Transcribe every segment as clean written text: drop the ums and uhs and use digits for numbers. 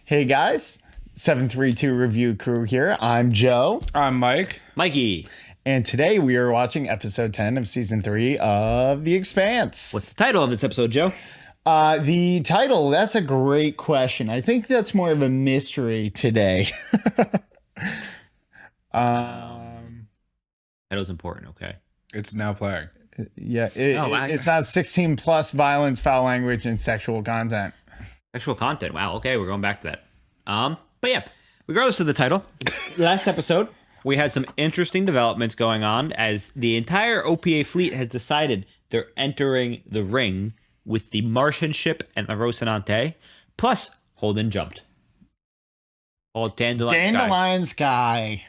Hey guys, 732 Review Crew here. I'm Joe. I'm Mike. Mikey. And today we are watching episode 10 of season 3 of The Expanse. What's the title of this episode, Joe? The title, that's a great question. I think that's more of a mystery today. Title's important, okay. It's now playing. Yeah, it's not 16 plus violence, foul language, and sexual content. Sexual content. Wow, okay, we're going back to that. But yeah, regardless of the title, last episode, we had some interesting developments going on as the entire OPA fleet has decided they're entering the ring with the Martian ship and the Rocinante, plus Holden jumped. All Dandelion Sky.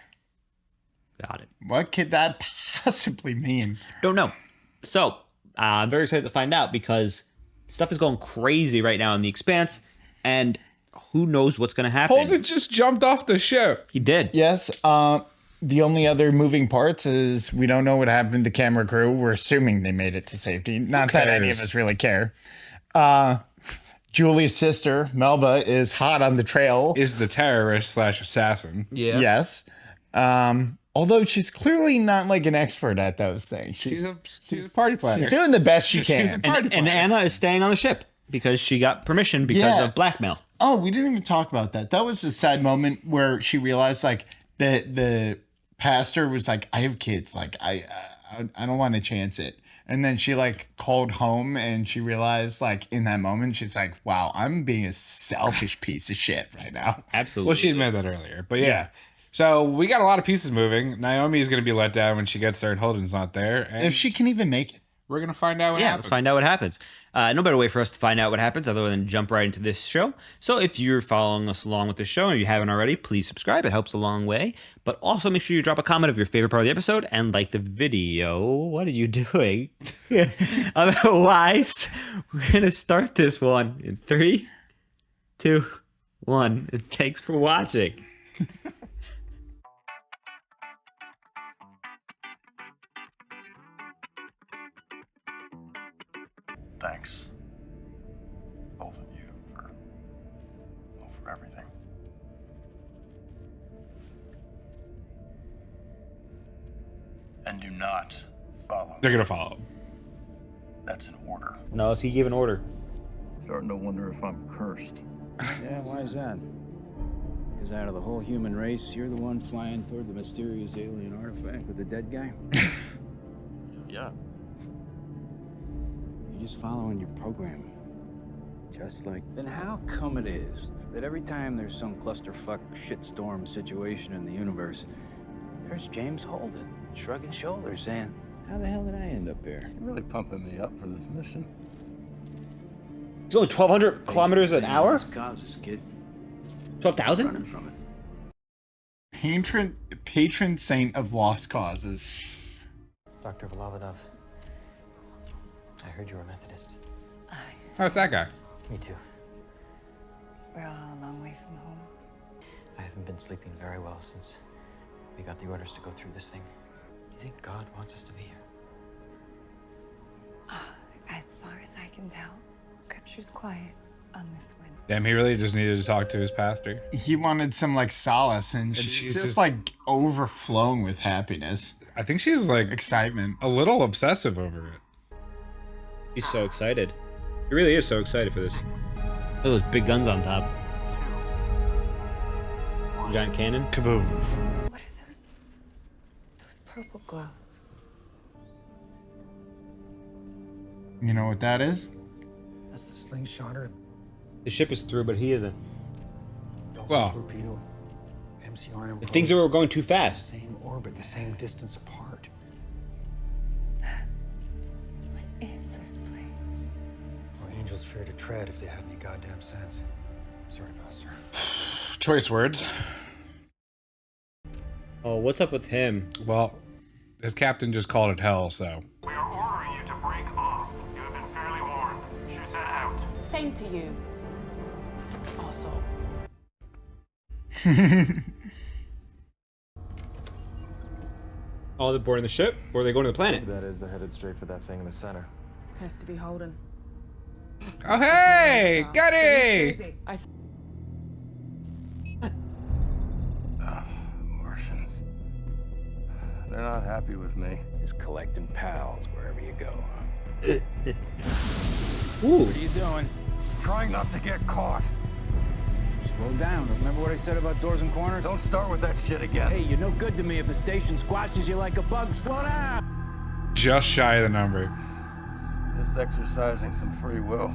Got it. What could that possibly mean? Don't know. So, I'm very excited to find out because stuff is going crazy right now in The Expanse, and who knows what's going to happen. Holden just jumped off the ship. He did. Yes, the only other moving parts is we don't know what happened to camera crew. We're assuming they made it to safety. Not that any of us really care. Julie's sister, Melba, is hot on the trail. Is the terrorist / assassin. Yeah. Yes. Although she's clearly not like an expert at those things. She's a party planner. She's doing the best she can. And Anna is staying on the ship because she got permission because of blackmail. Oh, we didn't even talk about that. That was a sad moment where she realized like the pastor was like, I have kids. Like I don't want to chance it. And then she like called home and she realized like in that moment, she's like, wow, I'm being a selfish piece of shit right now. Absolutely. Well, she admitted that earlier. But yeah. So we got a lot of pieces moving. Naomi is going to be let down when she gets there and Holden's not there. And If she can even make it. we're going to find out what happens. Let's find out what happens. No better way for us to find out what happens other than jump right into this show. So if you're following us along with this show and you haven't already, please subscribe. It helps a long way. But also make sure you drop a comment of your favorite part of the episode and like the video. What are you doing? Otherwise, we're going to start this one in 3, 2, 1. And thanks for watching. Thanks, both of you, for everything. And do not follow. They're going to follow. That's an order. No, he gave an order. Starting to wonder if I'm cursed. Yeah, why is that? Because out of the whole human race, you're the one flying toward the mysterious alien artifact with the dead guy? Yeah. You're just following your program. Just like... Then how come it is that every time there's some clusterfuck shitstorm situation in the universe, there's James Holden shrugging shoulders saying, how the hell did I end up here? You're really pumping me up for this mission. It's only 1,200 kilometers an hour? Causes, kid. 12,000? Running from it. Patron saint of lost causes. Dr. Volovodov, I heard you were a Methodist. Oh, it's that guy. Me too. We're all a long way from home. I haven't been sleeping very well since we got the orders to go through this thing. Do you think God wants us to be here? As far as I can tell, Scripture's quiet on this one. Damn, he really just needed to talk to his pastor. He wanted some like solace and she's just like overflowing with happiness. I think she's like Excitement. a little obsessive over it. He's so excited. He really is so excited for this. Look at those big guns on top. Giant cannon. Kaboom. What are those? Those purple glows. You know what that is? That's the slingshotter. The ship is through, but he isn't. Well. Torpedo. MCRM. The things that were going too fast. Same orbit, the same distance apart. What is this place? Where angels fear to tread if they had any goddamn sense. Sorry, Pastor. Choice words. Oh, what's up with him? Well, his captain just called it hell, so. We are ordering you to break off. You have been fairly warned. Shoot that out. Same to you. Also. Oh, they're boarding the ship? Or are they going to the planet? That is, they're headed straight for that thing in the center. Has to be Holden. Oh, hey! Goody! Crazy. I... Martians. They're not happy with me. Just collecting pals wherever you go. Ooh. What are you doing? Trying not to get caught. Slow down. Remember what I said about doors and corners? Don't start with that shit again. Hey, you're no good to me if the station squashes you like a bug. Slow down! Just shy of the number. Just exercising some free will.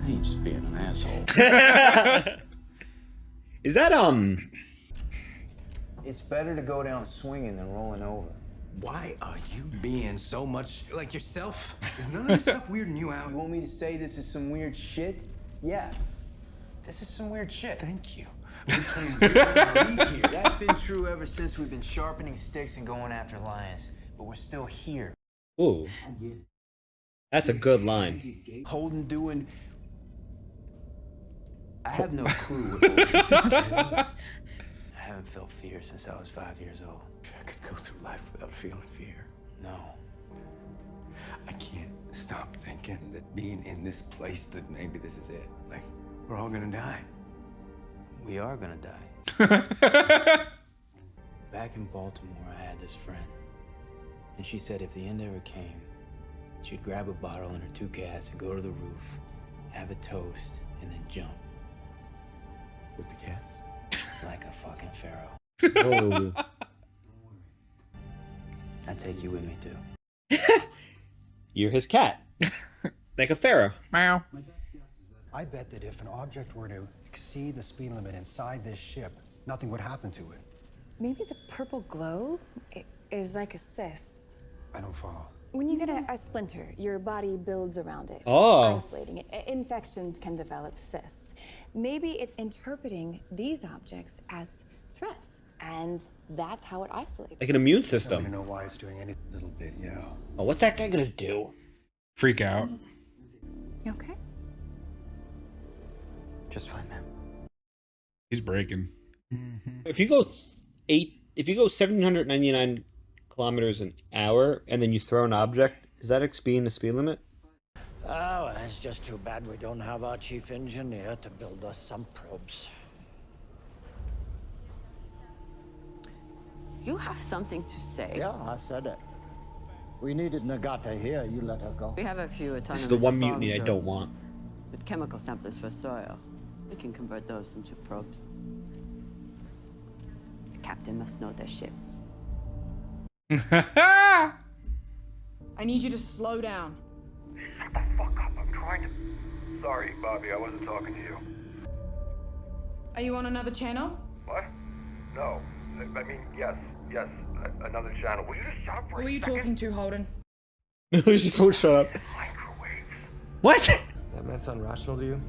I ain't just being an asshole. Is that It's better to go down swinging than rolling over. Why are you being so much like yourself? Is none of this stuff weirding you out? You want me to say this is some weird shit? Yeah. This is some weird shit. Thank you. That's been true ever since we've been sharpening sticks and going after lions. But we're still here. Ooh. That's a good line. Holden doing... I have no clue what Holden I haven't felt fear since I was 5 years old. I could go through life without feeling fear. No. I can't stop thinking that being in this place, that maybe this is it. Like, we're all gonna die. We are gonna die. Back in Baltimore, I had this friend. And she said if the end ever came, she'd grab a bottle and her 2 cats and go to the roof, have a toast, and then jump. With the cats? Like a fucking pharaoh. Oh. I'd take you with me, too. You're his cat. Like a pharaoh. Meow. I bet that if an object were to exceed the speed limit inside this ship, nothing would happen to it. Maybe the purple glow is like a cyst. I don't follow. When you get a splinter, your body builds around it, Oh. isolating it. Infections can develop cysts. Maybe it's interpreting these objects as threats, and that's how it isolates. Like an immune I don't system. know why it's doing any little bit, yeah. Oh, what's that guy gonna do? Freak out. You okay? Just fine, man. He's breaking. If you go 1,799 kilometers an hour and then you throw an object, is that exceeding the speed limit? Oh, it's just too bad we don't have our chief engineer to build us some probes. You have something to say. Yeah, I said it. We needed Nagata here, you let her go. We have a few autonomous This is the one mutiny I farm don't drones want. with chemical samplers for soil. We can convert those into probes. The captain must know their ship. I need you to slow down. Shut the fuck up. I'm trying to... Sorry, Bobby. I wasn't talking to you. Are you on another channel? What? No. I mean, yes. Another channel. Will you just stop for Who a are you second? talking to, Holden? You just won't shut up. Microwaves. What? That meant sound rational to you?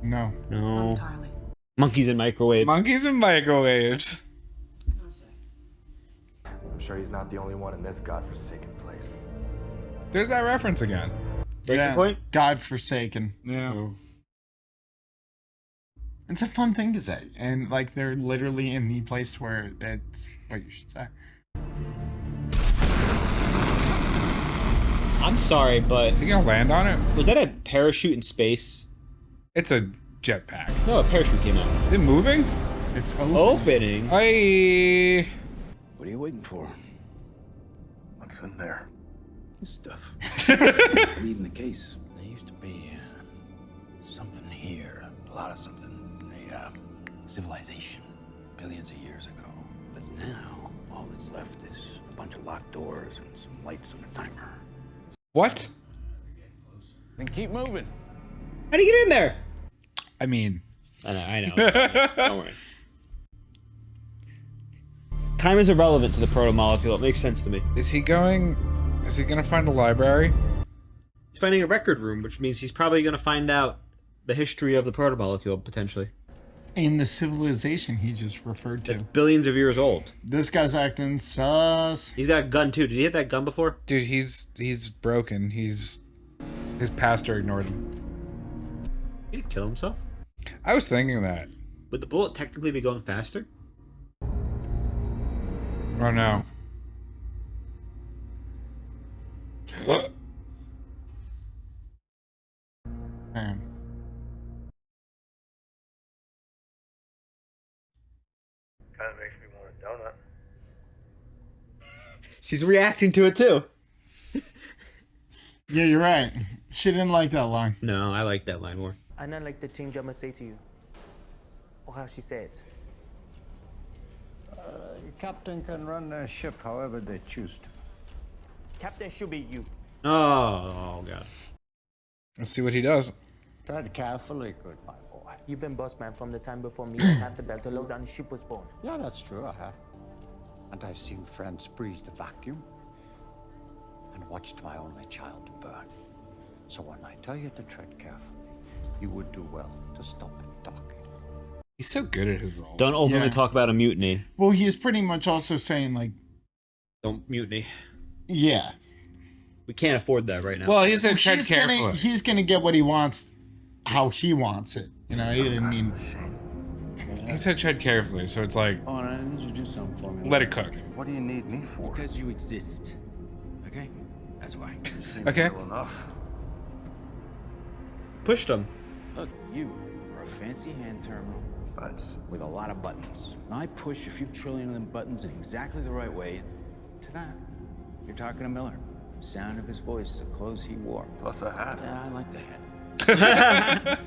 No. No. Entirely. Monkeys in microwaves. Monkeys and microwaves. I'm sure he's not the only one in this godforsaken place. There's that reference again. Breaking point? Godforsaken. Yeah. It's a fun thing to say. And, like, they're literally in the place where it's what you should say. I'm sorry, but Is he gonna land on it? was that a parachute in space? It's a jetpack. No, a parachute came out. Is it moving? It's Opening. Hey. What are you waiting for? What's in there? This stuff. It's leading the case. There used to be something here. A lot of something. A civilization. Billions of years ago. But now, all that's left is a bunch of locked doors and some lights on a timer. What? Then keep moving. How do you get in there? I mean, I know. Don't worry. Time is irrelevant to the proto-molecule. It makes sense to me. is he gonna find a library? He's finding a record room, which means he's probably going to find out the history of the proto-molecule, potentially. In the civilization he just referred to. That's billions of years old. This guy's acting sus. He's got a gun, too. Did he hit that gun before? Dude, he's broken. His pastor ignored him. Did he kill himself? I was thinking that. Would the bullet technically be going faster? Oh no. Man. Kind of makes me want a donut. She's reacting to it too. Yeah, you're right. She didn't like that line. No, I like that line more. I not like the things I'ma say to you. Or how she said it. Captain can run their ship however they choose to. Captain should be you. Oh God. Let's see what he does. Tread carefully, good my boy. You've been boss man from the time before me and Captain Bell to load down the ship was born. Yeah, that's true, I have. And I've seen friends breathe the vacuum and watched my only child burn. So when I tell you to tread carefully, you would do well to stop talking. He's so good at his role. Don't openly talk about a mutiny. Well, he's pretty much also saying, like... Don't mutiny. Yeah. We can't afford that right now. Well, he said tread carefully. He's gonna get what he wants, how he wants it. You know, he didn't mean... He said tread carefully, so it's like... Oh, I need you to do something for me. Let it cook. What do you need me for? Because you exist. Okay? That's why. Okay. Well enough. Pushed him. Look, you are a fancy hand terminal with a lot of buttons. And I push a few trillion of them buttons in exactly the right way. To that, you're talking to Miller. The sound of his voice, the clothes he wore. Plus a hat. Yeah, I like the hat.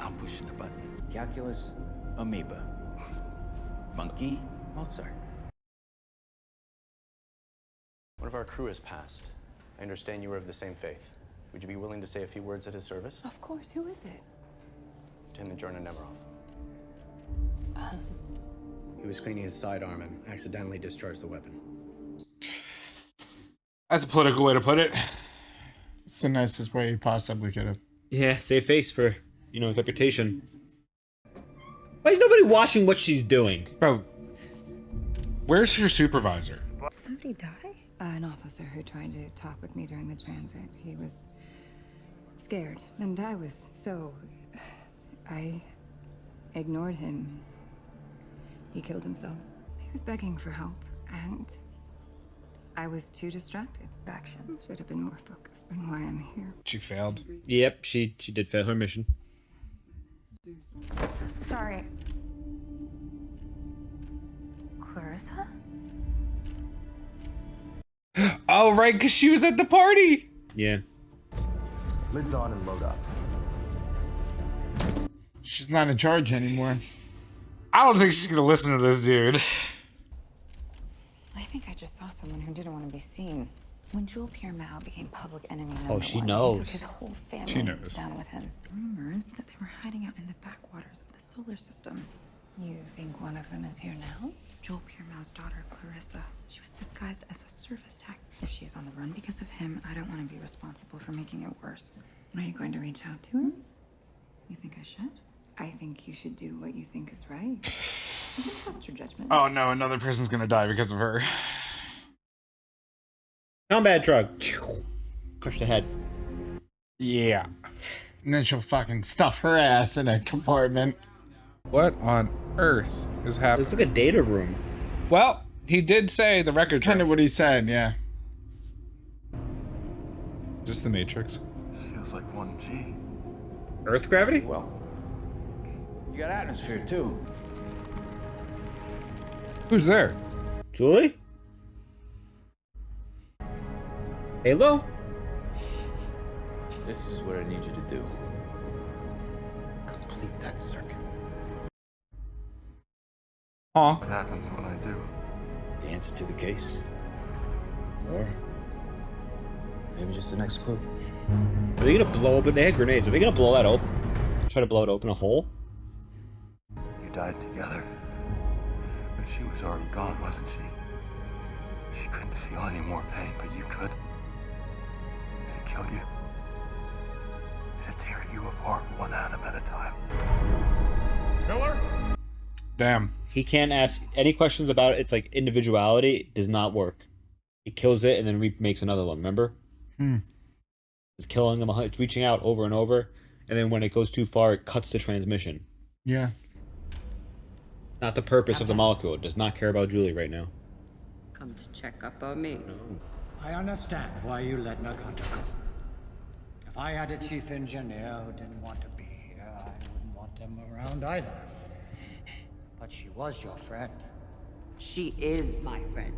I'm pushing the button. Calculus, amoeba. Monkey, Mozart. One of our crew has passed. I understand you were of the same faith. Would you be willing to say a few words at his service? Of course. Who is it? Lieutenant Jorna Nemerov. He was cleaning his sidearm and accidentally discharged the weapon. That's a political way to put it. It's the nicest way he possibly could have. Yeah, save face for, his reputation. Why is nobody watching what she's doing? Bro, where's your supervisor? Did somebody die? An officer who tried to talk with me during the transit. He was scared, and I was so... I ignored him. He killed himself. He was begging for help, and I was too distracted. Actions should have been more focused on why I'm here. She failed. Yep, she did fail her mission. Sorry. Clarissa? Oh, right, because she was at the party. Yeah. Lids on and load up. She's not in charge anymore. I don't think she's gonna listen to this dude. I think I just saw someone who didn't want to be seen. When Jewel Pierre Mao became public enemy number Oh, she one, knows. he took his whole family She knows. down with him. Rumors that they were hiding out in the backwaters of the solar system. You think one of them is here now? Jewel Pierre Mao's daughter, Clarissa. She was disguised as a service tech. If she is on the run because of him, I don't want to be responsible for making it worse. Are you going to reach out to her? You think I should? I think you should do what you think is right. You can trust your judgment. Oh no, another person's gonna die because of her. Combat truck. Crush the head. Yeah. And then she'll fucking stuff her ass in a compartment. What on earth is happening? It's like a data room. Well, he did say the record. Kind of what he said, yeah. Just the Matrix. This feels like 1G. Earth gravity? Well, you got atmosphere too. Who's there? Julie? Halo? This is what I need you to do. Complete that circuit. Huh? What happens when I do? The answer to the case. Or maybe just the next clue. Are they gonna blow open? They had grenades. Are they gonna blow that open? Try to blow it open a hole? You died together. But she was already gone, wasn't she? She couldn't feel any more pain, but you could. Did it kill you? Did it tear you apart one atom at a time? Miller? Damn. He can't ask any questions about it. It's like individuality. It does not work. He kills it and then makes another one, remember? It's killing them. It's reaching out over and over. And then when it goes too far, it cuts the transmission. Yeah. Not the purpose of the molecule. It does not care about Julie right now. Come to check up on me. I understand why you let Naganta go. If I had a chief engineer who didn't want to be here, I wouldn't want them around either. But But she was your friend. She is my friend.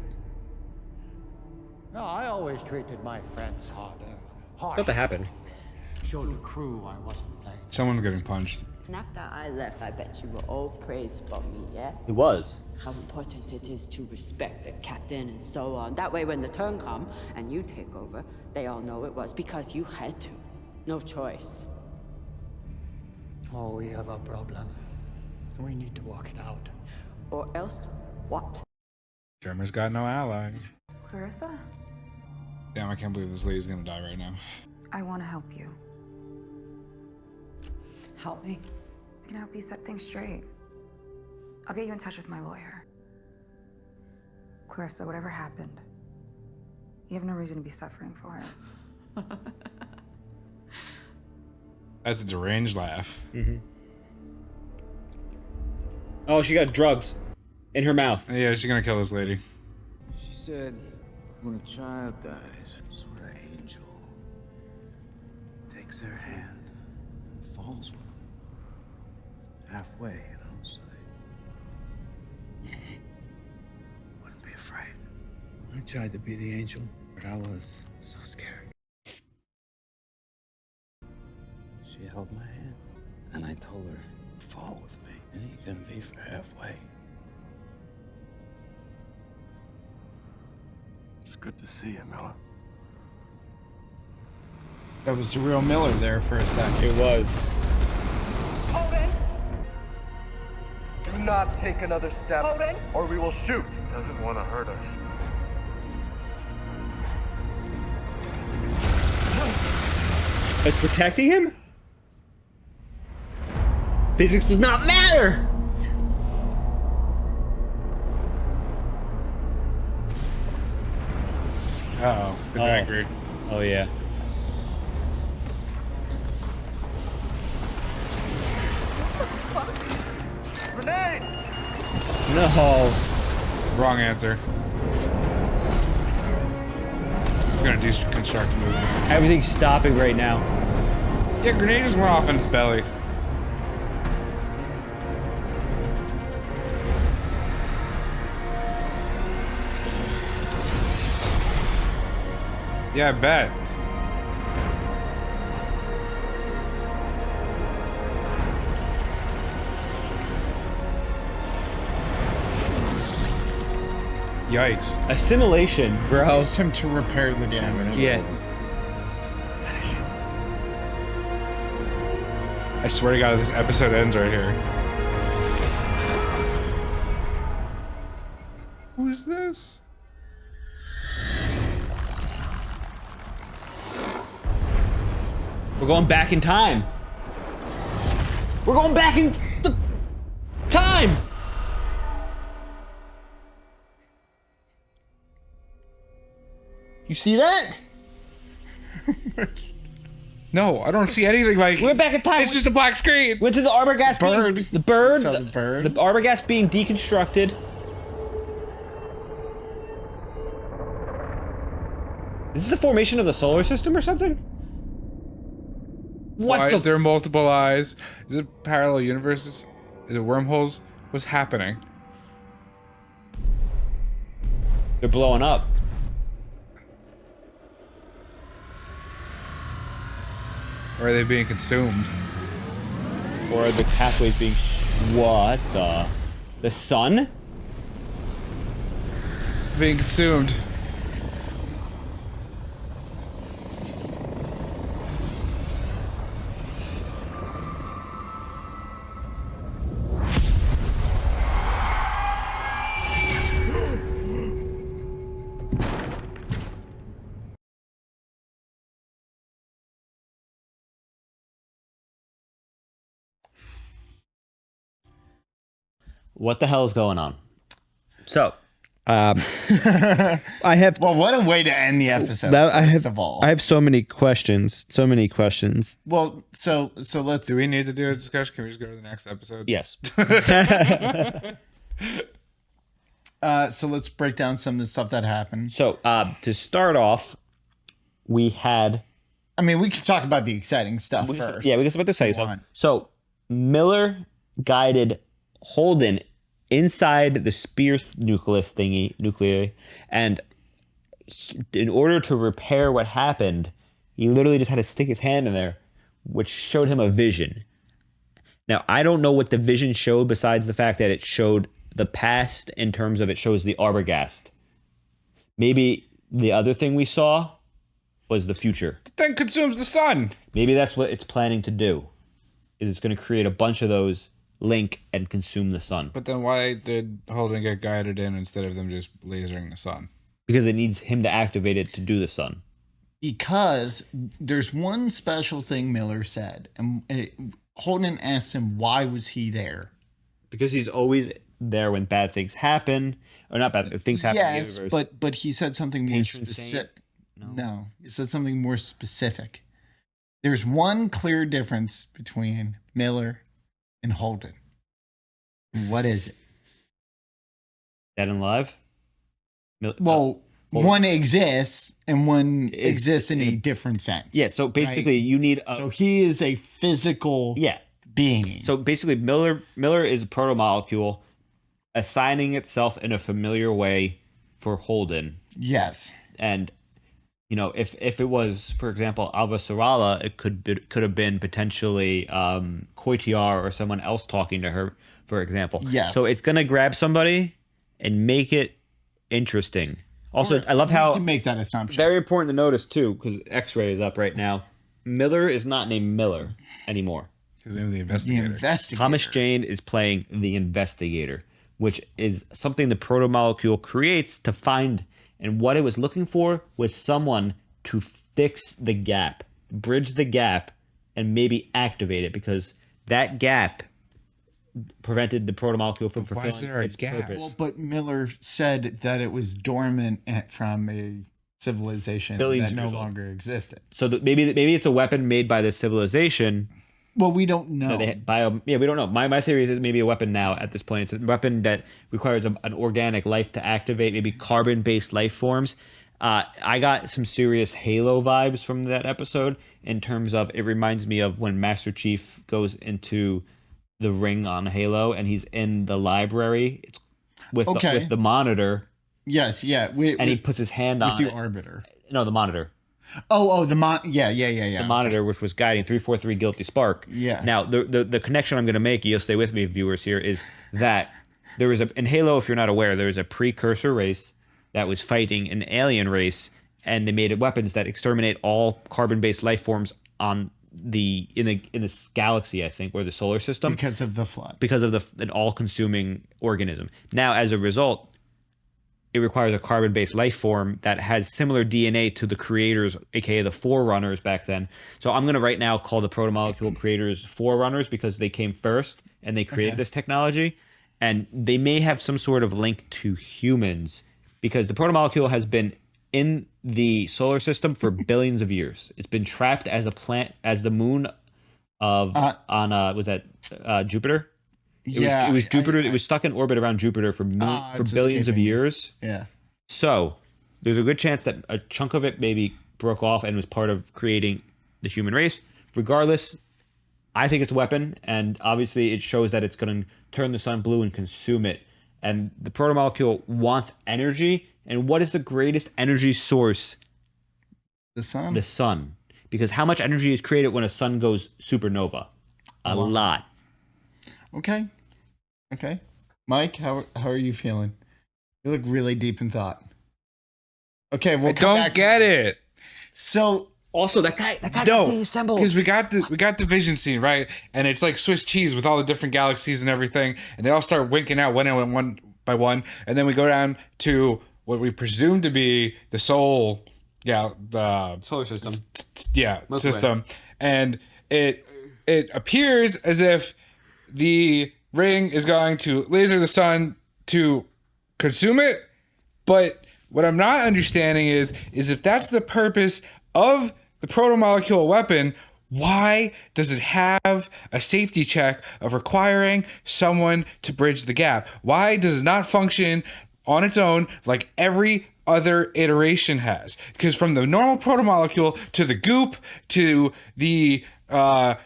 No, I always treated my friends harder. What the happened? Showed the crew I wasn't playing. Someone's getting punched. And after I left, I bet you were all praised for me, yeah? It was. How important it is to respect the captain and so on. That way when the turn come and you take over, they all know it was because you had to. No choice. Oh, we have a problem. We need to work it out. Or else, what? German's got no allies. Clarissa, Damn, I can't believe this lady's gonna die right now. I want to help you. Help me. I can help you set things straight. I'll get you in touch with my lawyer. Clarissa, whatever happened, you have no reason to be suffering for it. That's a deranged laugh. Mm-hmm. Oh, she got drugs in her mouth. Yeah, she's gonna kill this lady. She said, when a child dies, a sort of angel takes their hand and falls with them. Halfway, you know, so they wouldn't be afraid. I tried to be the angel, but I was so scared. She held my hand, and I told her, fall with me. It ain't gonna be for halfway. It's good to see you, Miller. That was the real Miller there for a second. It was. Do not take another step, or we will shoot. He doesn't want to hurt us. It's protecting him? Physics does not matter! Uh-oh, he's angry. Oh, yeah. Grenade! No. Wrong answer. He's gonna deconstruct the movement. Everything's stopping right now. Yeah, grenade just went off in its belly. Yeah, I bet. Yikes. Assimilation, bro. Allows him to repair the damage. Yeah. I swear to God, this episode ends right here. Who is this? We're going back in time. We're going back in the time. You see that? No, I don't see anything, Mike. We're back in time. It's just a black screen. Went to the arbor gas. Bird. The bird. Saw the bird. The arbor gas being deconstructed. Is this the formation of the solar system or something? What Why the? is there multiple eyes? Is it parallel universes? Is it wormholes? What's happening? They're blowing up. Or are they being consumed? Or are the pathways being... What the... The sun? Being consumed. What the hell is going on? So, I have... Well, what a way to end the episode, first of all. I have so many questions. So many questions. Well, so let's... Do we need to do a discussion? Can we just go to the next episode? Yes. So let's break down some of the stuff that happened. So, to start off, we had... I mean, we can talk about the exciting stuff first. Yeah, we can talk about the exciting stuff. So, Miller guided Holden inside the spear nuclei, and in order to repair what happened, he literally just had to stick his hand in there, which showed him a vision. Now, I don't know what the vision showed besides the fact that it showed the past in terms of it shows the Arbogast. Maybe the other thing we saw was the future. It then consumes the sun. Maybe that's what it's planning to do, is it's going to create a bunch of those, link, and consume the sun. But then why did Holden get guided in instead of them just lasering the sun? Because it needs him to activate it to do the sun. Because there's one special thing Miller said, and Holden asked him, why was he there? Because he's always there when bad things happen, or not bad things happen. Yes, in the universe. but he said something more Patron specific. saint? No, he said something more specific. There's one clear difference between Miller and Holden. What is it? Dead and Alive? Well, one exists and one exists in a different sense. Yeah, so basically right? you need so he is a physical being. So basically Miller is a proto-molecule assigning itself in a familiar way for Holden. Yes. And you know, if it was, for example, Alva Sorala, it could have been potentially Koitiar or someone else talking to her, for example. Yes. So it's gonna grab somebody and make it interesting. Also, I love how you can make that assumption. Very important to notice too, because X-Ray is up right now. Miller is not named Miller anymore. His name is the investigator. The investigator. Thomas Jane is playing the investigator, which is something the proto-molecule creates to find. And what it was looking for was someone to fix the gap, bridge the gap, and maybe activate it, because that gap prevented the proto-molecule from fulfilling its purpose. Well, but Miller said that it was dormant from a civilization Billions that no years old. longer existed. So maybe it's a weapon made by this civilization. Well, we don't know. We don't know. My theory is it may be a weapon now at this point. It's a weapon that requires an organic life to activate, maybe carbon-based life forms. I got some serious Halo vibes from that episode in terms of, it reminds me of when Master Chief goes into the ring on Halo and he's in the library with the monitor. Yes, yeah. And he puts his hand on the it. arbiter. No, the monitor. Oh, the yeah. The monitor, which was guiding 343 Guilty Spark. Yeah. Now, the connection I'm going to make, you'll stay with me, viewers, here, is that there was in Halo, if you're not aware, there was a precursor race that was fighting an alien race, and they made weapons that exterminate all carbon-based life forms in this galaxy, I think, or the solar system, because of the flood. Because of an all-consuming organism. Now, as a result, it requires a carbon-based life form that has similar DNA to the creators, aka the Forerunners back then. So I'm going to right now call the proto-molecule creators Forerunners because they came first and they created this technology. And they may have some sort of link to humans because the proto-molecule has been in the solar system for billions of years. It's been trapped as a planet, as the moon of Jupiter? It was Jupiter. It was stuck in orbit around Jupiter for billions of years. Yeah. So there's a good chance that a chunk of it maybe broke off and was part of creating the human race. Regardless, I think it's a weapon, and obviously it shows that it's going to turn the sun blue and consume it. And the proto-molecule wants energy. And what is the greatest energy source? The sun. The sun. Because how much energy is created when a sun goes supernova? A lot. Okay. Mike, how are you feeling? You look really deep in thought. Okay, we'll come back. Don't get it. So also that guy no, because we got the vision scene, right? And it's like Swiss cheese with all the different galaxies and everything, and they all start winking out one by one, and then we go down to what we presume to be the solar system. System, and it appears as if the ring is going to laser the sun to consume it, but what I'm not understanding is if that's the purpose of the proto-molecule weapon, why does it have a safety check of requiring someone to bridge the gap? Why does it not function on its own like every other iteration has? Because from the normal proto-molecule to the goop to the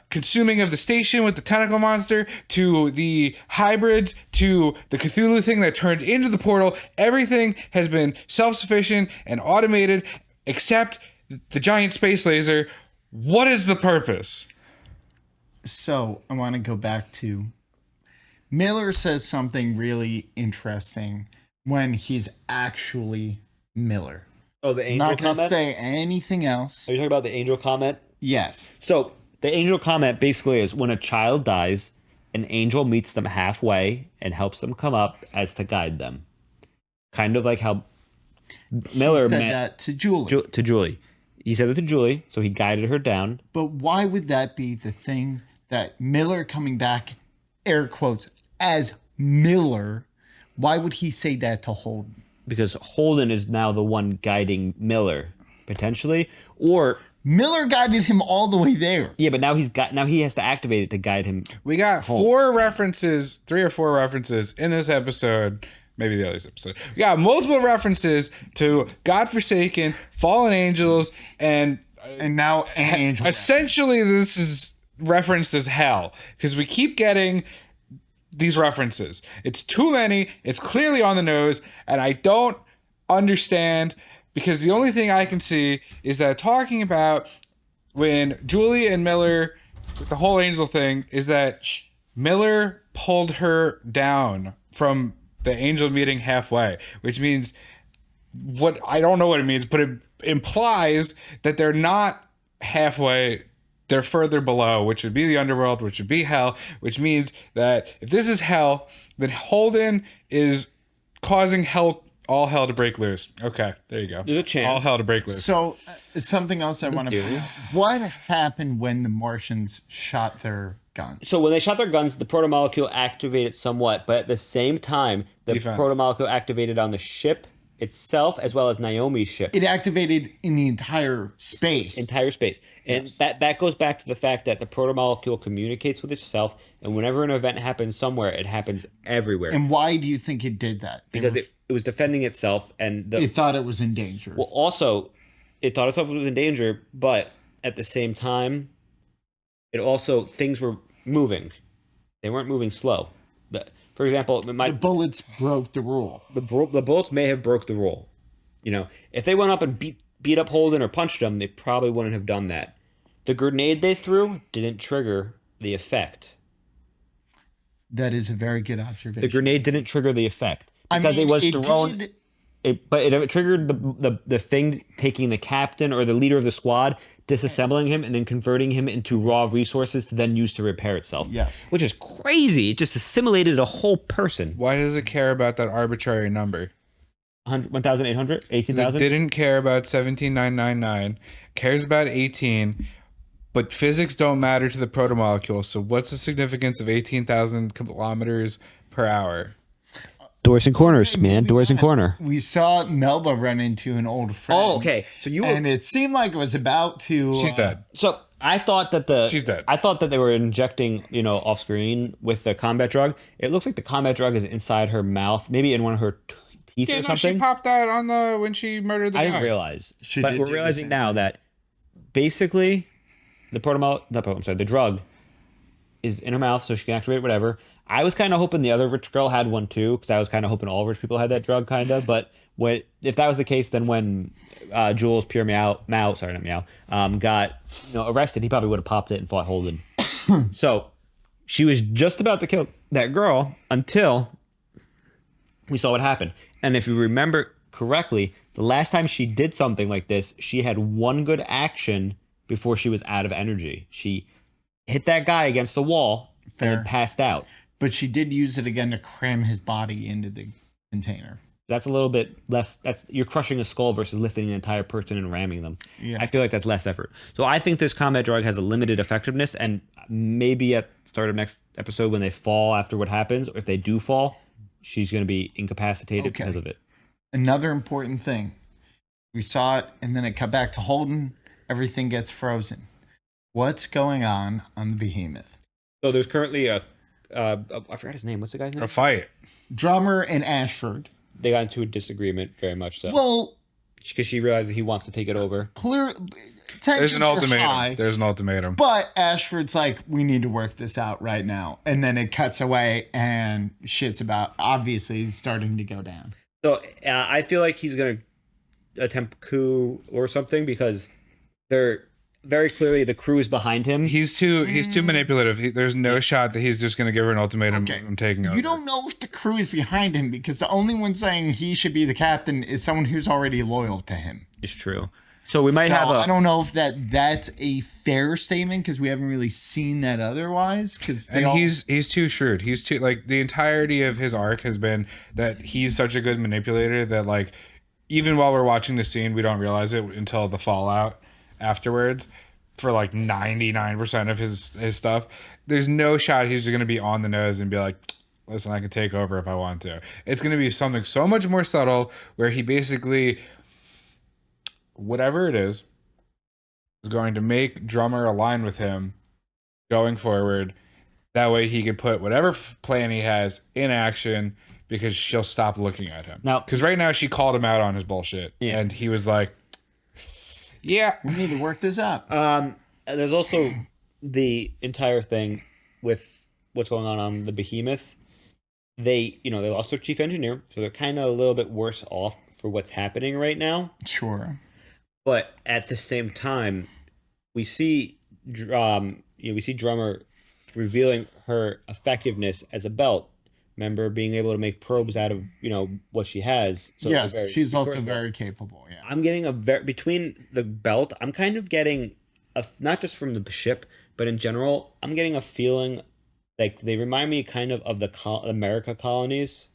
consuming of the station with the tentacle monster, to the hybrids, to the Cthulhu thing that turned into the portal. Everything has been self-sufficient and automated except the giant space laser. What is the purpose? So I want to go back to Miller says something really interesting when he's actually Miller. Oh, the angel Not going to comment? say anything else. Are you talking about the angel comment? Yes. So the angel comment basically is when a child dies, an angel meets them halfway and helps them come up as to guide them. Kind of like how Miller He said met that to Julie. to Julie. He said it to Julie, so he guided her down. But why would that be the thing that Miller coming back, air quotes, as Miller, why would he say that to Holden? Because Holden is now the one guiding Miller, potentially. Or Miller guided him all the way there. Yeah, but now he has to activate it to guide him. We got home. 3 or 4 references in this episode. Maybe the other episode. We got multiple references to godforsaken, fallen angels, and now an angel. Essentially, this is referenced as hell because we keep getting these references. It's too many. It's clearly on the nose, and I don't understand because the only thing I can see is that talking about when Julie and Miller, with the whole angel thing, is that Miller pulled her down from the angel meeting halfway, which means what I don't know what it means, but it implies that they're not halfway. They're further below, which would be the underworld, which would be hell, which means that if this is hell, then Holden is causing all hell to break loose. Okay, there you go. There's a chance. All hell to break loose. So something else I want to. What happened when the Martians shot their guns? So when they shot their guns, the protomolecule activated somewhat, but at the same time, the Defense. protomolecule activated on the ship itself as well as Naomi's ship. It activated in the entire space. And that goes back to the fact that the protomolecule communicates with itself, and whenever an event happens somewhere, it happens everywhere. And why do you think it did that? Because it was defending itself, and it thought it was in danger. Well, also, it thought itself was in danger, but at the same time, it also things were moving. They weren't moving slow. For example, the bullets broke the rule. The bullets may have broke the rule. You know, if they went up and beat up Holden or punched him, they probably wouldn't have done that. The grenade they threw didn't trigger the effect. That is a very good observation. The grenade didn't trigger the effect because it was thrown. But it triggered the thing taking the captain or the leader of the squad, disassembling him, and then converting him into raw resources to then use to repair itself. Yes. Which is crazy. It just assimilated a whole person. Why does it care about that arbitrary number? 1,800? 18,000? It didn't care about 17,999. Cares about 18. But physics don't matter to the protomolecule. So what's the significance of 18,000 kilometers per hour? Doors and corners, man. Doors and corner. We saw Melba run into an old friend. Oh, okay. So and it seemed like it was about to. She's dead. So I thought that she's dead. I thought that they were injecting, off screen with the combat drug. It looks like the combat drug is inside her mouth, maybe in one of her teeth or something. She popped that on when she murdered the guy. I didn't realize, but we're realizing now that basically the the drug is in her mouth, so she can activate whatever. I was kind of hoping the other rich girl had one too, because I was kind of hoping all rich people had that drug, kind of. But if that was the case, then when Jules Pure got arrested, he probably would have popped it and fought Holden. So she was just about to kill that girl until we saw what happened. And if you remember correctly, the last time she did something like this, she had one good action before she was out of energy. She hit that guy against the wall and then passed out. But she did use it again to cram his body into the container. That's a little bit less. You're crushing a skull versus lifting an entire person and ramming them. Yeah. I feel like that's less effort. So I think this combat drug has a limited effectiveness, and maybe at the start of next episode when they fall after what happens, or if they do fall, she's going to be incapacitated because of it. Another important thing. We saw it, and then it cut back to Holden. Everything gets frozen. What's going on the Behemoth? So there's currently I forgot his name. What's the guy's name? A fight. Drummer and Ashford. They got into a disagreement, very much so. Well, because she realized that he wants to take it over. There's tensions an are ultimatum. high. There's an ultimatum. But Ashford's like, we need to work this out right now. And then it cuts away and shit's about, obviously, he's starting to go down. So I feel like he's going to attempt coup or something because they're very clearly the crew is behind him. He's too manipulative. There's no shot that he's just going to give her an ultimatum from taking over. You don't know if the crew is behind him because the only one saying he should be the captain is someone who's already loyal to him. It's true. So we might have I don't know if that's a fair statement because we haven't really seen that otherwise. He's too shrewd. He's too like the entirety of his arc has been that he's such a good manipulator that like even while we're watching the scene we don't realize it until the fallout afterwards for like 99% of his stuff. There's no shot he's just going to be on the nose and be like, listen, I can take over if I want to. It's going to be something so much more subtle where he basically, whatever it is going to make Drummer align with him going forward. That way he can put whatever plan he has in action because she'll stop looking at him. Now, because right now she called him out on his bullshit and he was like, yeah, we need to work this out. There's also the entire thing with what's going on the Behemoth. They lost their chief engineer, so they're kind of a little bit worse off for what's happening right now. Sure. But at the same time, we see Drummer revealing her effectiveness as a belt. Remember, being able to make probes out of what she has. So yes, she's also very capable. Yeah, I'm getting between the belt. I'm kind of getting not just from the ship, but in general, I'm getting a feeling like they remind me kind of the America colonies,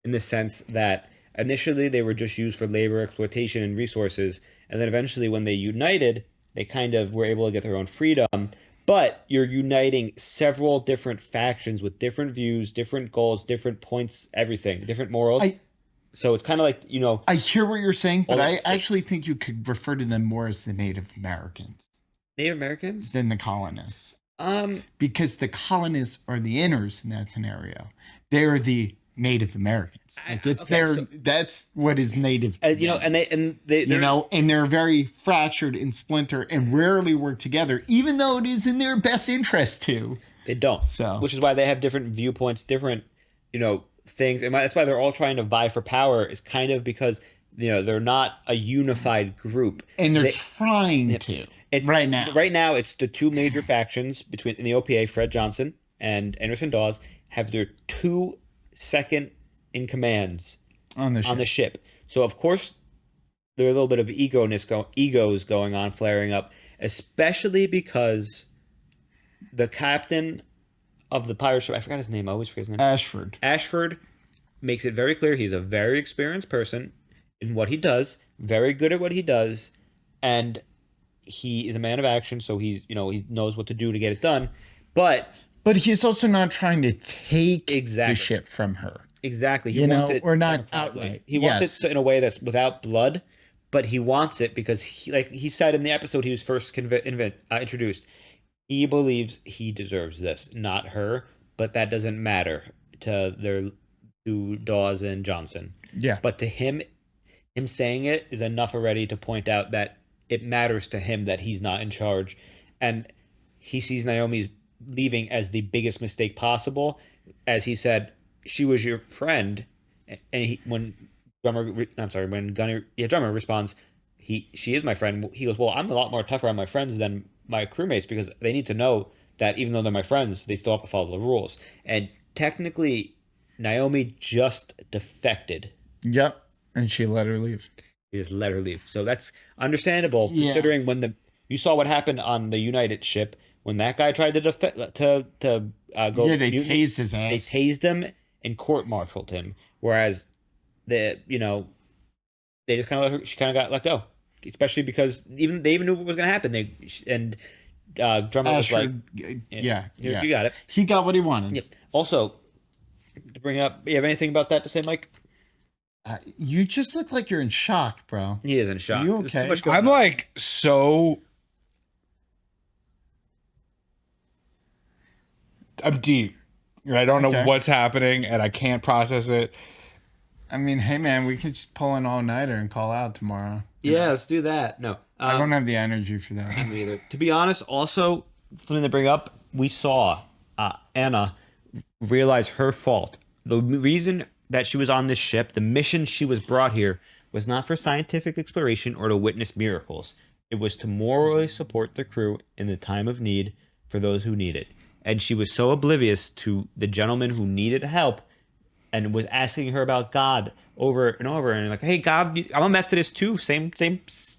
in the sense that initially they were just used for labor exploitation and resources. And then eventually when they united, they kind of were able to get their own freedom. But you're uniting several different factions with different views, different goals, different points, everything, different morals. So it's kind of like, I hear what you're saying, but I actually think you could refer to them more as the Native Americans. Native Americans? Than the colonists. Because the colonists are the inners in that scenario. They're the Native Americans. That's what is native. And they're very fractured and splintered and rarely work together, even though it is in their best interest to. They don't. So, which is why they have different viewpoints, different, things, and that's why they're all trying to vie for power. Is kind of because they're not a unified group, and they're trying to. It's right now. Right now, it's the two major factions in the OPA. Fred Johnson and Anderson Dawes have their 2 second in commands on the ship. So of course there are a little bit of egos going on, flaring up, especially because the captain of the pirate ship, I forgot his name, I always forget his name. Ashford makes it very clear he's a very experienced person in what he does, very good at what he does, and he is a man of action, so he knows what to do to get it done. But he's also not trying to take the ship from her. Exactly. He wants it, or not outright. He wants it in a way that's without blood, but he wants it because he said in the episode he was first introduced, he believes he deserves this, not her, but that doesn't matter to Dawes and Johnson. Yeah. But to him saying it is enough already to point out that it matters to him that he's not in charge, and he sees Naomi's leaving as the biggest mistake possible. As he said, she was your friend, and when Drummer responds, she is my friend. He goes, well, I'm a lot more tougher on my friends than my crewmates because they need to know that even though they're my friends, they still have to follow the rules. And technically, Naomi just defected. Yep, and she let her leave. He just let her leave. So that's understandable, considering when you saw what happened on the United ship when that guy tried to go. Yeah, they tased his ass. They tased him and court-martialed him. Whereas they just kind of she kind of got let go, especially because they even knew what was going to happen. Drummer was like, you got it. He got what he wanted. Yep. Also, to bring up, you have anything about that to say, Mike? You just look like you're in shock, bro. He is in shock. You okay? I'm like I'm deep. And I don't know what's happening, and I can't process it. I mean, hey man, we could just pull an all-nighter and call out tomorrow. Yeah, let's do that. No, I don't have the energy for that. Me either. To be honest, also something to bring up, we saw Anna realize her fault. The reason that she was on this ship, the mission she was brought here, was not for scientific exploration or to witness miracles. It was to morally support the crew in the time of need for those who need it. And she was so oblivious to the gentleman who needed help and was asking her about God over and over, and like, hey, God, I'm a Methodist too, same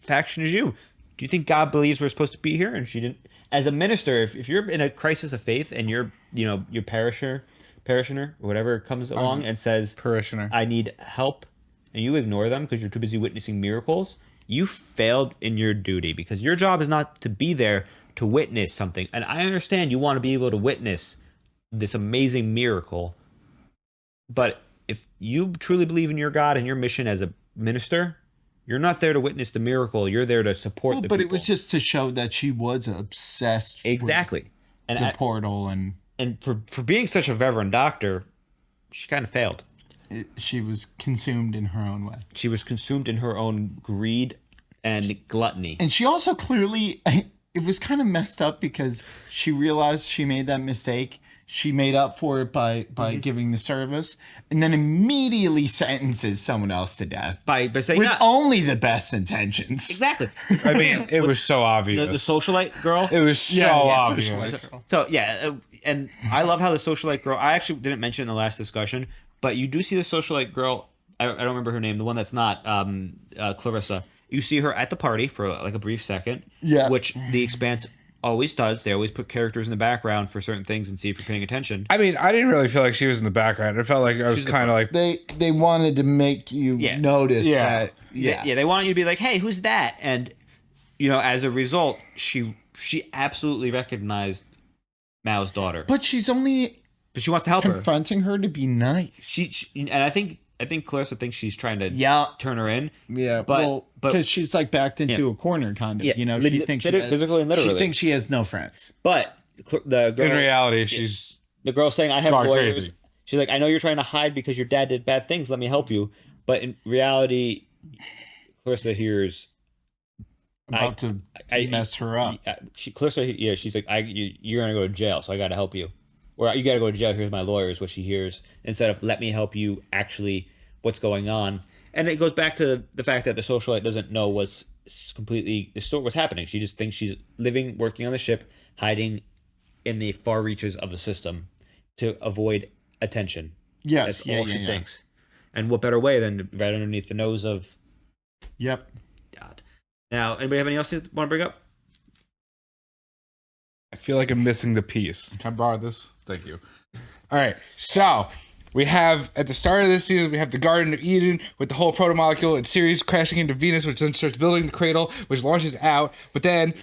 faction as you. Do you think God believes we're supposed to be here? And she didn't. As a minister, if you're in a crisis of faith and your parishioner or whatever comes along and says, parishioner, I need help, and you ignore them because you're too busy witnessing miracles, you failed in your duty, because your job is not to be there to witness something. And I understand you want to be able to witness this amazing miracle, but if you truly believe in your God and your mission as a minister, you're not there to witness the miracle. You're there to support the but people. it was just to show that she was obsessed exactly with and the portal. And for being such a reverend doctor, she kind of failed. She was consumed in her own way. She was consumed in her own greed and gluttony. And she also clearly, it was kind of messed up because she realized she made that mistake. She made up for it by giving the service, and then immediately sentences someone else to death by saying with only the best intentions. Exactly. I mean, it was so obvious. The socialite girl. It was so obvious. So yeah, and I love how the socialite girl. I actually didn't mention in the last discussion, but you do see the socialite girl. I don't remember her name. The one that's not Clarissa. You see her at the party for like a brief second. Yeah. Which the Expanse always does. They always put characters in the background for certain things and see if you're paying attention. I mean, I didn't really feel like she was in the background. It felt like I was kind of like they wanted to make you notice that. Yeah, they want you to be like, hey, who's that? And as a result, she absolutely recognized Mao's daughter. But she's only she wants to help confronting her to be nice. And I think Clarissa thinks she's trying to turn her in. Yeah, but because she's like backed into a corner, kind of. She thinks physically and literally. She thinks she has no friends. But the girl, in reality, she's the girl saying, "I have lawyers." Crazy. She's like, "I know you're trying to hide because your dad did bad things. Let me help you." But in reality, Clarissa hears about to mess her up. Clarissa, she's like, "You're gonna go to jail, so I got to help you." Or you got to go to jail. Here's my lawyer, is what she hears, instead of let me help you actually what's going on. And it goes back to the fact that the socialite doesn't know what's happening. She just thinks she's living, working on the ship, hiding in the far reaches of the system to avoid attention. Yes. That's all she thinks. And what better way than right underneath the nose of... Yep. God. Now, anybody have anything else you want to bring up? I feel like I'm missing the piece. Can I borrow this? Thank you. All right. So we have, at the start of this season, we have the Garden of Eden with the whole proto-molecule and Ceres crashing into Venus, which then starts building the cradle, which launches out. But then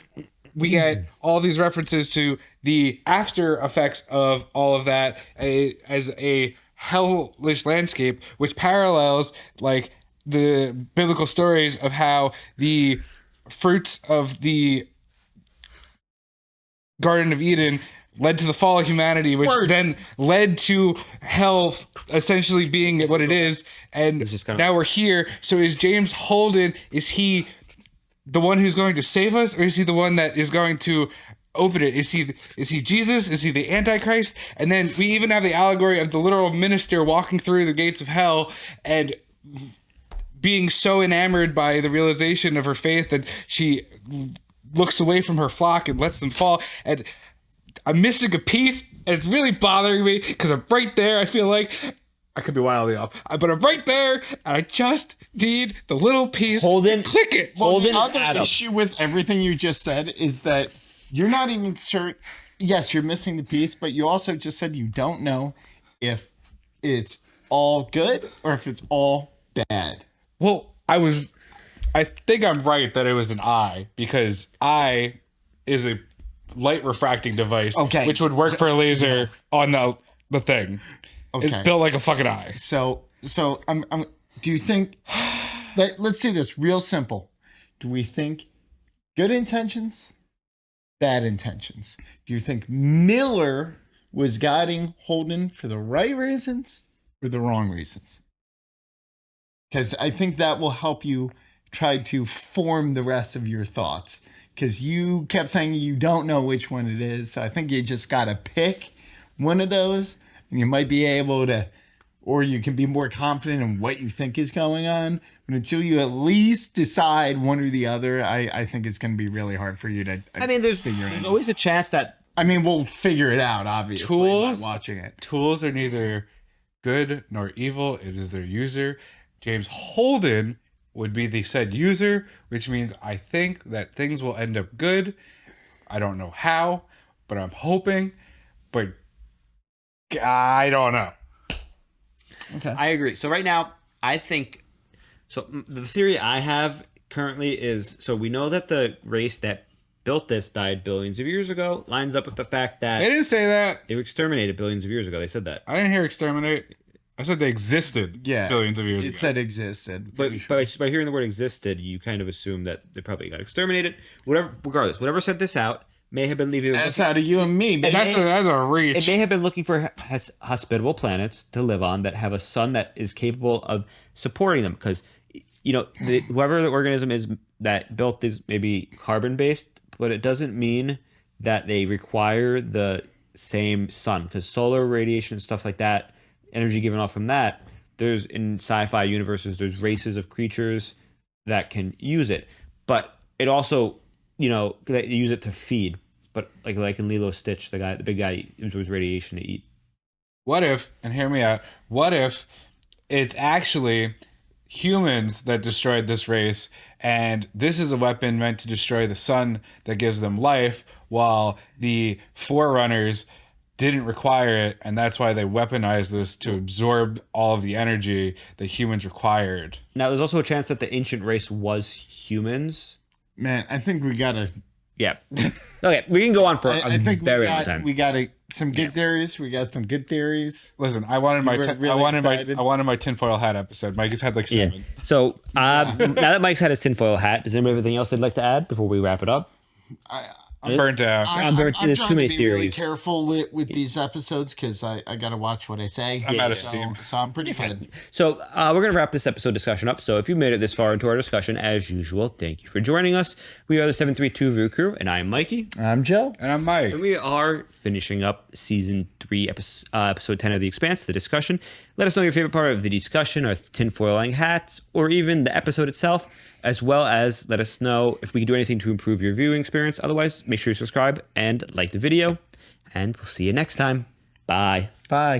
we get all these references to the after effects of all of that as a hellish landscape, which parallels like the biblical stories of how the fruits of the Garden of Eden led to the fall of humanity, which then led to hell essentially being what it is. And now we're here. So is James Holden, is he the one who's going to save us, or is he the one that is going to open it? Is he Jesus? Is he the Antichrist? And then we even have the allegory of the literal minister walking through the gates of hell and being so enamored by the realization of her faith that she looks away from her flock and lets them fall. And I'm missing a piece, and it's really bothering me because I'm right there. I feel like I could be wildly off, but I'm right there, and I just need the little piece. Holden, click it. Well, the other issue with everything you just said is that you're not even certain. Yes, you're missing the piece, but you also just said you don't know if it's all good or if it's all bad. Well, I think I'm right that it was an eye, because eye is a light refracting device, which would work for a laser on the thing. Okay. It's built like a fucking eye. So I'm do you think that, let's do this real simple. Do we think good intentions, bad intentions? Do you think Miller was guiding Holden for the right reasons or the wrong reasons? Because I think that will help you tried to form the rest of your thoughts, because you kept saying you don't know which one it is. So I think you just got to pick one of those, and you might be able to, or you can be more confident in what you think is going on. But until you at least decide one or the other, I think it's going to be really hard for you to there's always a chance that... we'll figure it out, obviously, by watching it. Tools are neither good nor evil. It is their user. James Holden would be the said user, which means I think that things will end up good. I don't know how, but I'm hoping. But I don't know. Okay. I agree. So right now, I think... So the theory I have currently is... So we know that the race that built this died billions of years ago. Lines up with the fact that... They didn't say that. They were exterminated billions of years ago. They said that. I didn't hear exterminate. I said they existed billions of years ago. It said existed. But by hearing the word existed, you kind of assume that they probably got exterminated. Regardless, whatever sent this out may have been leaving... That's out of you and me. But that's a reach. It may have been looking for hospitable planets to live on that have a sun that is capable of supporting them. Because, whoever the organism is that built this may be carbon-based, but it doesn't mean that they require the same sun. Because solar radiation and stuff like that, energy given off from that, there's in sci-fi universes, there's races of creatures that can use it. But it also, they use it to feed. But like in Lilo Stitch, the big guy uses radiation to eat. What if, and hear me out, what if it's actually humans that destroyed this race, and this is a weapon meant to destroy the sun that gives them life, while the Forerunners didn't require it, and that's why they weaponized this to absorb all of the energy that humans required. Now, there's also a chance that the ancient race was humans. Man, I think we gotta... Yeah. Okay, we can go on for I think very long time. We got some good theories. We got some good theories. Listen, I wanted my tinfoil hat episode. Mike has had like 7. Yeah. So now that Mike's had his tinfoil hat, does anybody have anything else they'd like to add before we wrap it up? I'm burnt out. I'm There's trying too many to be theories. really careful with these episodes, because I got to watch what I say. I'm out of steam. So I'm pretty good. So we're going to wrap this episode discussion up. So if you made it this far into our discussion, as usual, thank you for joining us. We are the 732 View Crew, and I'm Mikey. I'm Joe. And I'm Mike. And we are finishing up Season 3, Episode 10 of The Expanse, the discussion. Let us know your favorite part of the discussion, our tinfoiling hats, or even the episode itself, as well as let us know if we can do anything to improve your viewing experience. Otherwise, make sure you subscribe and like the video, and we'll see you next time. Bye. Bye.